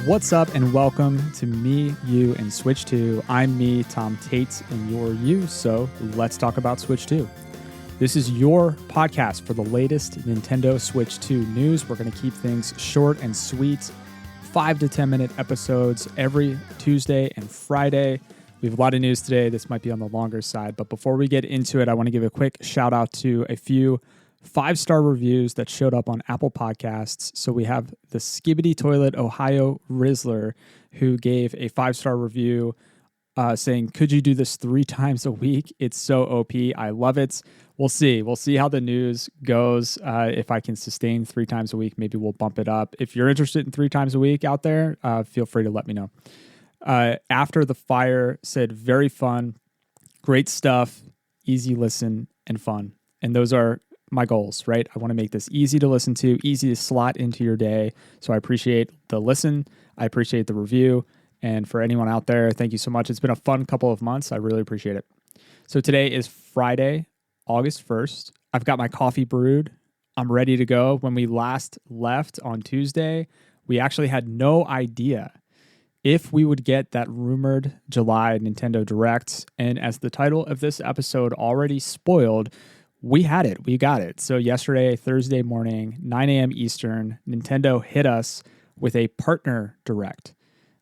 What's up, and welcome to Me, You, and Switch 2. I'm me, Tom Tate, and you're you, so let's talk about Switch 2. This is your podcast for the latest Nintendo Switch 2 news. We're going to keep things short and sweet, 5 to 10 minute episodes every Tuesday and Friday. We have a lot of news today. This might be on the longer side, but before we get into it, I want to give a quick shout out to a few 5-star reviews that showed up on Apple Podcasts. So we have the Skibbity Toilet Ohio Rizzler, who gave a 5-star review saying, could you do this 3 times a week? It's so OP. I love it. We'll see. We'll see how the news goes. If I can sustain 3 times a week, maybe we'll bump it up. If you're interested in 3 times a week out there, feel free to let me know. After the Fire said, very fun, great stuff, easy listen, and fun. And those are my goals, right? I want to make this easy to listen to, easy to slot into your day. So I appreciate the listen. I appreciate the review. And for anyone out there, thank you so much. It's been a fun couple of months. I really appreciate it. So today is Friday, August 1st. I've got my coffee brewed. I'm ready to go. When we last left on Tuesday, we actually had no idea if we would get that rumored July Nintendo Direct. And as the title of this episode already spoiled, we had it. We got it. So yesterday, Thursday morning, 9 a.m. Eastern, Nintendo hit us with a partner direct.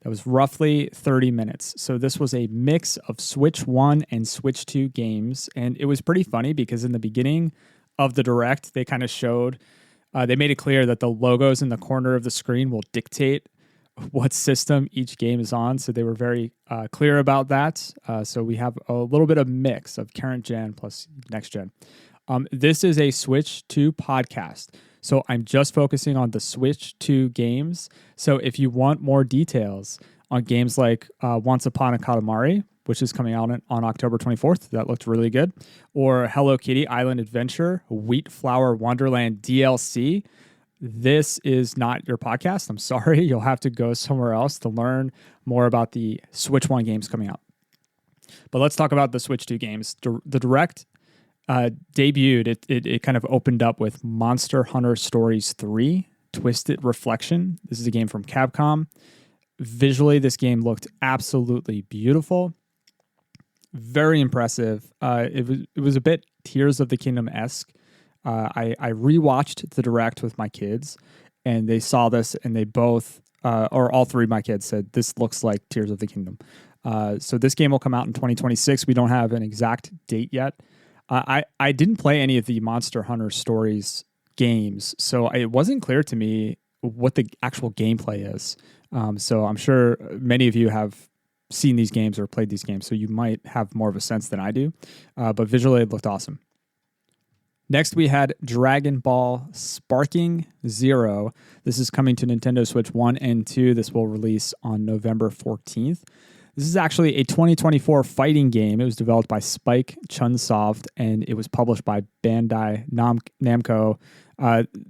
That was roughly 30 minutes. So this was a mix of Switch 1 and Switch 2 games. And it was pretty funny because in the beginning of the direct, they kind of showed, they made it clear that the logos in the corner of the screen will dictate what system each game is on. So they were very clear about that. So we have a little bit of mix of current gen plus next gen. This is a Switch 2 podcast, so I'm just focusing on the Switch 2 games. So if you want more details on games like Once Upon a Katamari, which is coming out on October 24th, that looked really good, or Hello Kitty Island Adventure, Wheat Flower Wonderland DLC, this is not your podcast. I'm sorry. You'll have to go somewhere else to learn more about the Switch 1 games coming out. But let's talk about the Switch 2 games. The Direct debuted, it kind of opened up with Monster Hunter Stories 3, Twisted Reflection. This is a game from Capcom. Visually, this game looked absolutely beautiful. Very impressive. It was a bit Tears of the Kingdom-esque. I rewatched the Direct with my kids, and they saw this, and they both, or all 3 of my kids said, this looks like Tears of the Kingdom. So this game will come out in 2026. We don't have an exact date yet. I didn't play any of the Monster Hunter Stories games, so it wasn't clear to me what the actual gameplay is. So I'm sure many of you have seen these games or played these games, so you might have more of a sense than I do. But visually, it looked awesome. Next, we had Dragon Ball Sparking Zero. This is coming to Nintendo Switch 1 and 2. This will release on November 14th. This is actually a 2024 fighting game. It was developed by Spike Chunsoft, and it was published by Bandai Namco.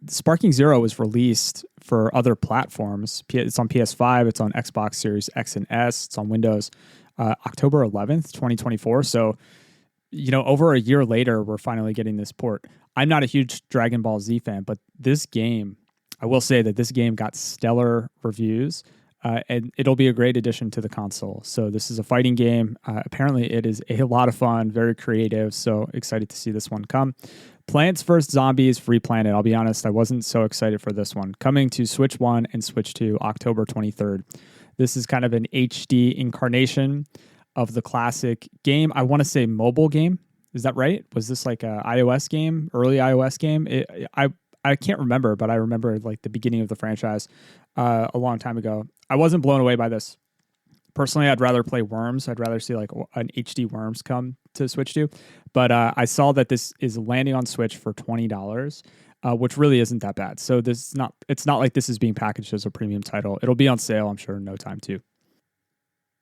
Sparking Zero was released for other platforms. It's on PS5. It's on Xbox Series X and S. It's on Windows October 11th, 2024. So, over a year later, we're finally getting this port. I'm not a huge Dragon Ball Z fan, but this game, I will say that this game got stellar reviews. And it'll be a great addition to the console. So this is a fighting game. Apparently, it is a lot of fun, very creative. So excited to see this one come. Plants vs. Zombies Free Planet. I'll be honest, I wasn't so excited for this one. Coming to Switch 1 and Switch 2, October 23rd. This is kind of an HD incarnation of the classic game. I want to say mobile game. Is that right? Was this like an iOS game, early iOS game? I can't remember, but I remember like the beginning of the franchise a long time ago. I wasn't blown away by this. Personally, I'd rather play Worms. I'd rather see like an HD Worms come to Switch 2. But I saw that this is landing on Switch for $20, which really isn't that bad. So it's not like this is being packaged as a premium title. It'll be on sale, I'm sure, in no time too.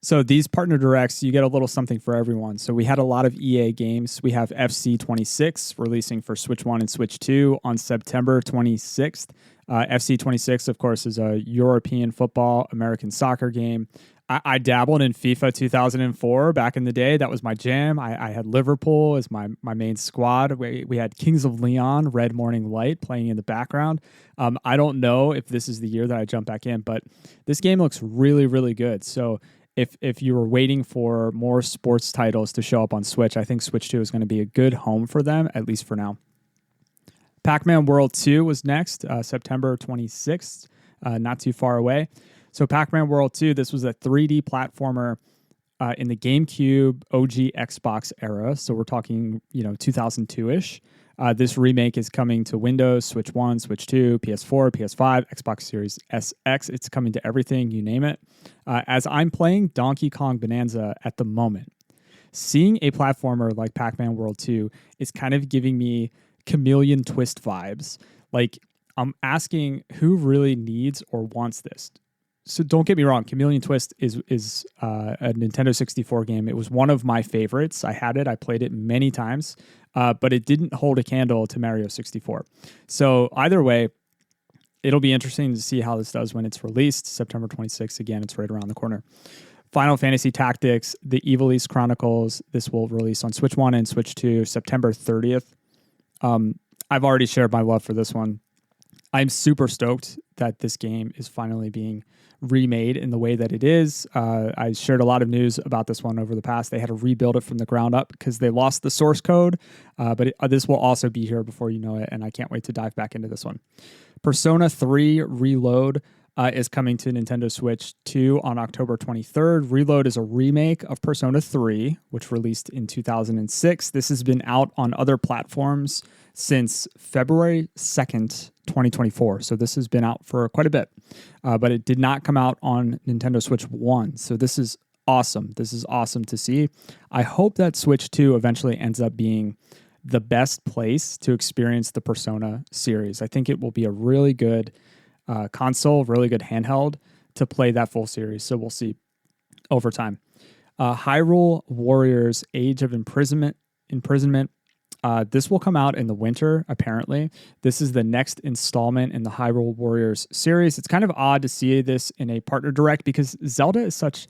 So these partner directs, you get a little something for everyone. So we had a lot of EA games. We have FC 26 releasing for Switch 1 and Switch 2 on September 26th. FC 26, of course, is a European football, American soccer game. I dabbled in FIFA 2004 back in the day. That was my jam. I had Liverpool as my main squad. We had Kings of Leon, Red Morning Light playing in the background. I don't know if this is the year that I jump back in, but this game looks really, really good. So if you were waiting for more sports titles to show up on Switch, I think Switch 2 is going to be a good home for them, at least for now. Pac-Man World 2 was next, September 26th, not too far away. So Pac-Man World 2, this was a 3D platformer in the GameCube OG Xbox era. So we're talking, 2002-ish. This remake is coming to Windows, Switch 1, Switch 2, PS4, PS5, Xbox Series SX. It's coming to everything, you name it. As I'm playing Donkey Kong Bonanza at the moment, seeing a platformer like Pac-Man World 2 is kind of giving me Chameleon Twist vibes. Like, I'm asking who really needs or wants this. So don't get me wrong, Chameleon Twist is a Nintendo 64 game. It was one of my favorites. I had it. I played it many times, but it didn't hold a candle to Mario 64. So either way, it'll be interesting to see how this does when it's released. September 26th. Again, it's right around the corner. Final Fantasy Tactics, The Evil East Chronicles. This will release on Switch 1 and Switch 2 September 30th. I've already shared my love for this one. I'm super stoked that this game is finally being remade in the way that it is. I shared a lot of news about this one over the past. They had to rebuild it from the ground up because they lost the source code, but this will also be here before you know it, and I can't wait to dive back into this one. Persona 3 Reload is coming to Nintendo Switch 2 on October 23rd. Reload is a remake of Persona 3, which released in 2006. This has been out on other platforms since February 2nd, 2024. So this has been out for quite a bit, but it did not come out on Nintendo Switch 1. So this is awesome. This is awesome to see. I hope that Switch 2 eventually ends up being the best place to experience the Persona series. I think it will be a really good console, really good handheld to play that full series. So we'll see over time. Hyrule Warriors Age of Imprisonment. This will come out in the winter, apparently. This is the next installment in the Hyrule Warriors series. It's kind of odd to see this in a partner direct because Zelda is such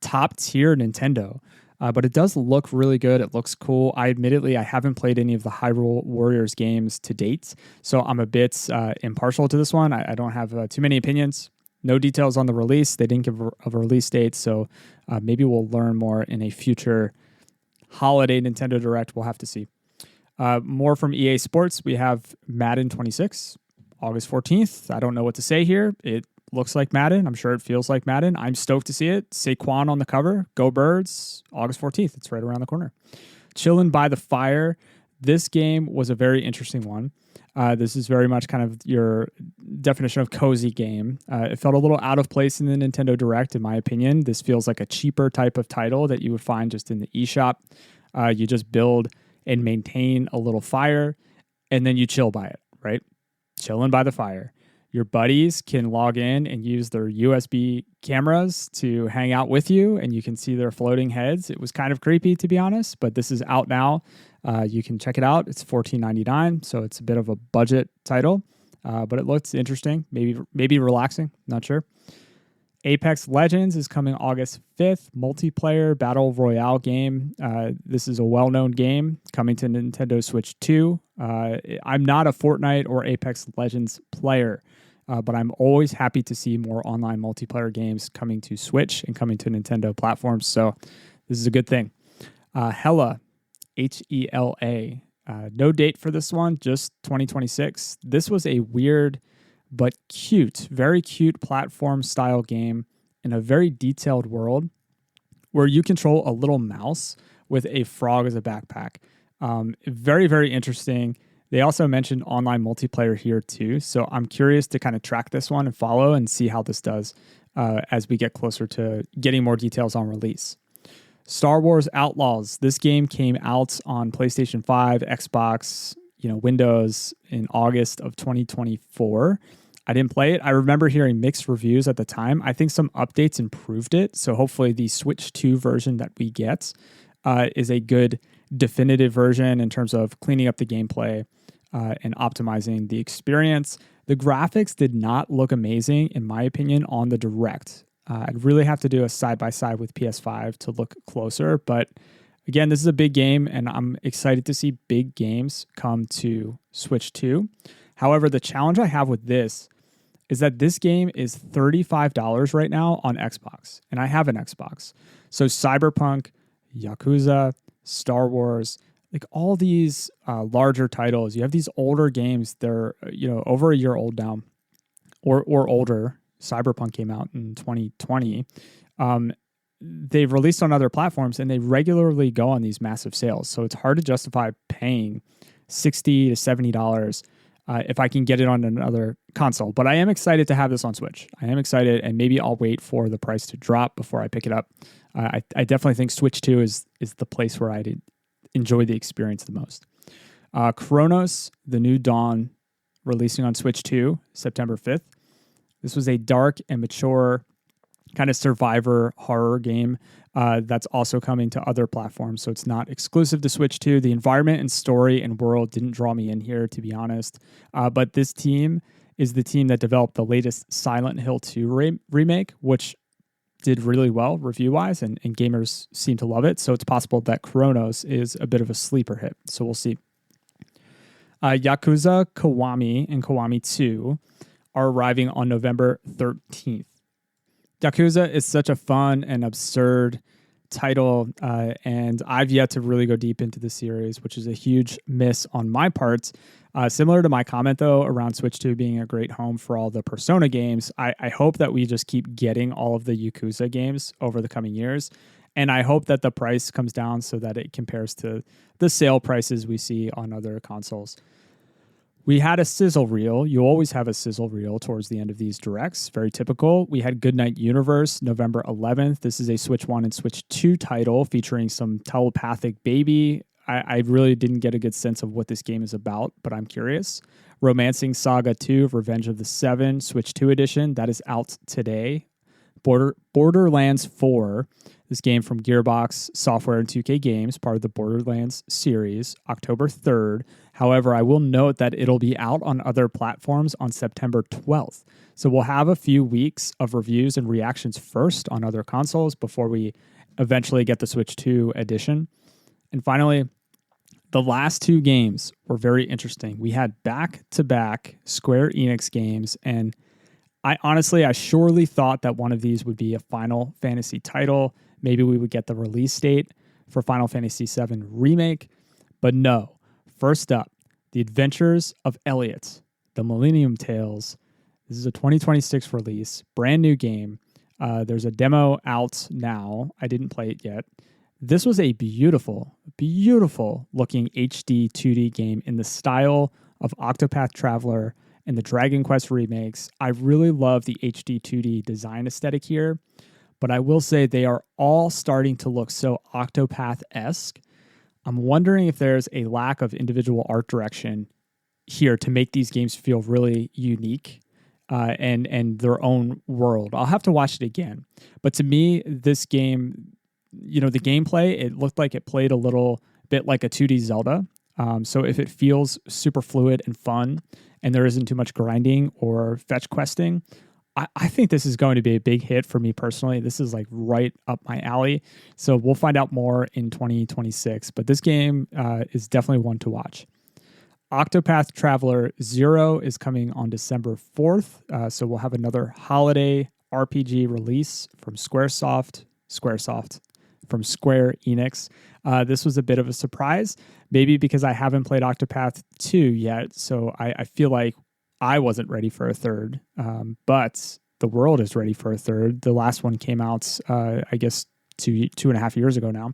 top tier Nintendo. But it does look really good. It looks cool. I haven't played any of the Hyrule Warriors games to date, so I'm a bit impartial to this one. I don't have too many opinions. No details on the release. They didn't give a release date, so maybe we'll learn more in a future holiday Nintendo Direct. We'll have to see. More from EA Sports. We have Madden 26, August 14th. I don't know what to say here. It looks like Madden. I'm sure it feels like Madden. I'm stoked to see it. Saquon on the cover. Go Birds. August 14th. It's right around the corner. Chillin' by the Fire. This game was a very interesting one. This is very much kind of your definition of cozy game. It felt a little out of place in the Nintendo Direct, in my opinion. This feels like a cheaper type of title that you would find just in the eShop. You just build and maintain a little fire, and then you chill by it, right? Chillin' by the fire. Your buddies can log in and use their USB cameras to hang out with you, and you can see their floating heads. It was kind of creepy, to be honest, but this is out now. You can check it out. It's $14.99, so it's a bit of a budget title, but it looks interesting, maybe relaxing, not sure. Apex Legends is coming August 5th, multiplayer battle royale game. This is a well-known game coming to Nintendo Switch 2. I'm not a Fortnite or Apex Legends player, but I'm always happy to see more online multiplayer games coming to Switch and coming to Nintendo platforms, so this is a good thing. Hella, Hela. No date for this one, just 2026. This was a weird but cute, very cute platform-style game in a very detailed world where you control a little mouse with a frog as a backpack. Very, very interesting. They also mentioned online multiplayer here too, so I'm curious to kind of track this one and follow and see how this does as we get closer to getting more details on release. Star Wars Outlaws. This game came out on PlayStation 5, Xbox, Windows in August of 2024. I didn't play it. I remember hearing mixed reviews at the time. I think some updates improved it. So hopefully the Switch 2 version that we get is a good definitive version in terms of cleaning up the gameplay and optimizing the experience. The graphics did not look amazing, in my opinion, on the Direct. I'd really have to do a side-by-side with PS5 to look closer. But again, this is a big game, and I'm excited to see big games come to Switch 2. However, the challenge I have with this is that this game is $35 right now on Xbox, and I have an Xbox. So Cyberpunk, Yakuza, Star Wars, like all these larger titles, you have these older games. They're over a year old now, or older. Cyberpunk came out in 2020. They've released on other platforms, and they regularly go on these massive sales. So it's hard to justify paying $60 to $70 if I can get it on another console. But I am excited to have this on Switch. I am excited, and maybe I'll wait for the price to drop before I pick it up. I definitely think Switch 2 is the place where I enjoy the experience the most. Chronos, The New Dawn, releasing on Switch 2, September 5th. This was a dark and mature kind of survivor horror game that's also coming to other platforms, so it's not exclusive to Switch 2. The environment and story and world didn't draw me in here, to be honest. But this team is the team that developed the latest Silent Hill 2 remake, which did really well review-wise, and gamers seem to love it. So it's possible that Chronos is a bit of a sleeper hit. So we'll see. Yakuza, Kiwami, and Kiwami 2 are arriving on November 13th. Yakuza is such a fun and absurd title, and I've yet to really go deep into the series, which is a huge miss on my part. Similar to my comment, though, around Switch 2 being a great home for all the Persona games, I hope that we just keep getting all of the Yakuza games over the coming years, and I hope that the price comes down so that it compares to the sale prices we see on other consoles. We had a sizzle reel. You always have a sizzle reel towards the end of these directs. Very typical. We had Goodnight Universe, November 11th. This is a Switch 1 and Switch 2 title featuring some telepathic baby. I really didn't get a good sense of what this game is about, but I'm curious. Romancing Saga 2, Revenge of the Seven, Switch 2 edition. That is out today. Borderlands 4, this game from Gearbox Software and 2K Games, part of the Borderlands series, October 3rd. However, I will note that it'll be out on other platforms on September 12th. So we'll have a few weeks of reviews and reactions first on other consoles before we eventually get the Switch 2 edition. And finally, the last two games were very interesting. We had back-to-back Square Enix games, and I surely thought that one of these would be a Final Fantasy title. Maybe we would get the release date for Final Fantasy VII Remake, but no. First up, The Adventures of Elliot, The Millennium Tales. This is a 2026 release, brand new game. There's a demo out now. I didn't play it yet. This was a beautiful, beautiful looking HD 2D game in the style of Octopath Traveler and the Dragon Quest remakes. I really love the HD 2D design aesthetic here, but I will say they are all starting to look so Octopath-esque. I'm wondering if there's a lack of individual art direction here to make these games feel really unique and their own world. I'll have to watch it again. But to me, this game, the gameplay, it looked like it played a little bit like a 2D Zelda. So if it feels super fluid and fun and there isn't too much grinding or fetch questing, I think this is going to be a big hit for me personally. This is like right up my alley. So we'll find out more in 2026. But this game is definitely one to watch. Octopath Traveler 0 is coming on December 4th. So we'll have another holiday RPG release from Squaresoft, from Square Enix. This was a bit of a surprise, maybe because I haven't played Octopath 2 yet. So I feel like I wasn't ready for a third, but the world is ready for a third. The last one came out, I guess, two and a half years ago now.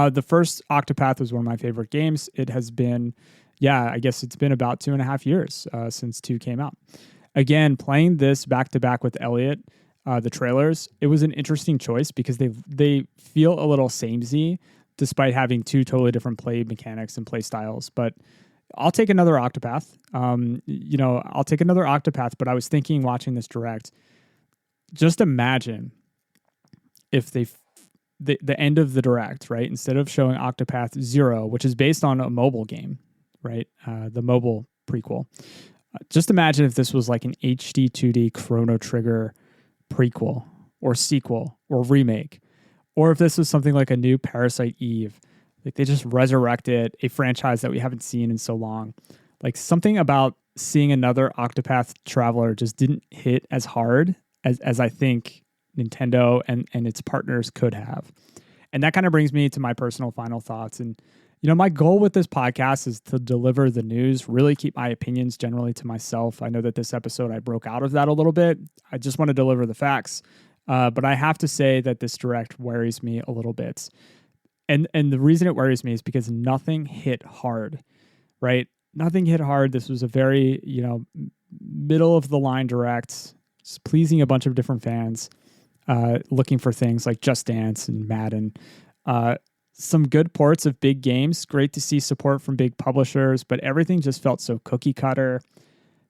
The first Octopath was one of my favorite games. It has been, I guess it's been about 2.5 years since 2 came out. Again, playing this back-to-back with Elliot, the trailers, it was an interesting choice because they feel a little samey despite having two totally different play mechanics and play styles. But I'll take another Octopath. I'll take another Octopath, but I was thinking watching this direct, just imagine if the end of the direct, right? Instead of showing Octopath 0, which is based on a mobile game, right? The mobile prequel. Just imagine if this was like an HD 2D Chrono Trigger prequel. or sequel or remake, or if this was something like a new Parasite Eve. Like they just resurrected a franchise that we haven't seen in so long. Like something about seeing another Octopath Traveler just didn't hit as hard as I think Nintendo and its partners could have. And that kind of brings me to my personal final thoughts. And, my goal with this podcast is to deliver the news, really keep my opinions generally to myself. I know that this episode, I broke out of that a little bit. I just want to deliver the facts. But I have to say that this direct worries me a little bit. And the reason it worries me is because nothing hit hard, right? Nothing hit hard. This was a very, middle of the line direct, just pleasing a bunch of different fans, looking for things like Just Dance and Madden. Some good ports of big games. Great to see support from big publishers, but everything just felt so cookie cutter,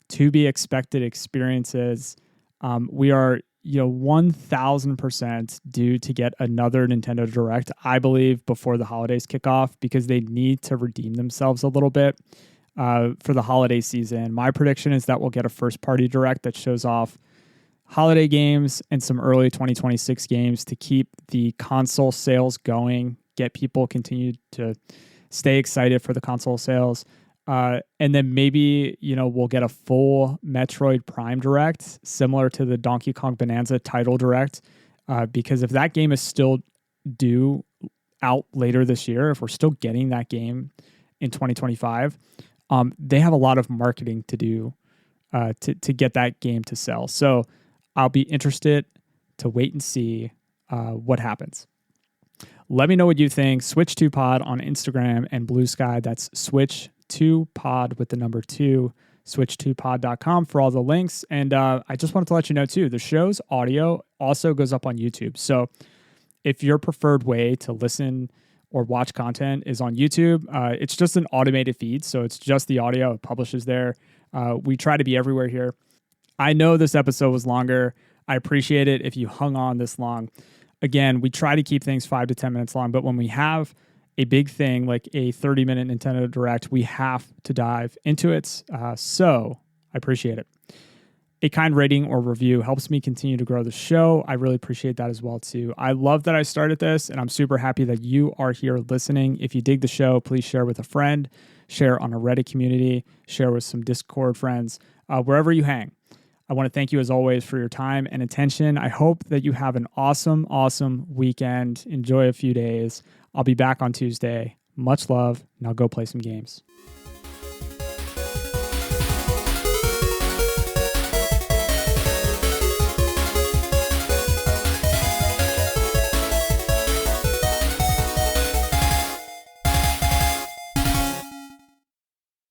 to be expected experiences. We are 1,000% due to get another Nintendo Direct, I believe, before the holidays kick off, because they need to redeem themselves a little bit for the holiday season. My prediction is that we'll get a first-party Direct that shows off holiday games and some early 2026 games to keep the console sales going, get people continue to stay excited for the console sales. And then maybe, we'll get a full Metroid Prime Direct, similar to the Donkey Kong Bonanza title Direct. Because if that game is still due out later this year, if we're still getting that game in 2025, they have a lot of marketing to do to get that game to sell. So I'll be interested to wait and see what happens. Let me know what you think. Switch2Pod on Instagram and Blue Sky. That's Switch2Pod with the number 2, switch2pod.com for all the links. And I just wanted to let you know, too, the show's audio also goes up on YouTube. So if your preferred way to listen or watch content is on YouTube, it's just an automated feed. So it's just the audio. It publishes there. We try to be everywhere here. I know this episode was longer. I appreciate it if you hung on this long. Again, we try to keep things 5 to 10 minutes long, but when we have a big thing like a 30-minute Nintendo Direct, we have to dive into it. So I appreciate it. A kind rating or review helps me continue to grow the show. I really appreciate that as well, too. I love that I started this, and I'm super happy that you are here listening. If you dig the show, please share with a friend, share on a Reddit community, share with some Discord friends, wherever you hang. I want to thank you, as always, for your time and attention. I hope that you have an awesome, awesome weekend. Enjoy a few days. I'll be back on Tuesday. Much love. Now go play some games.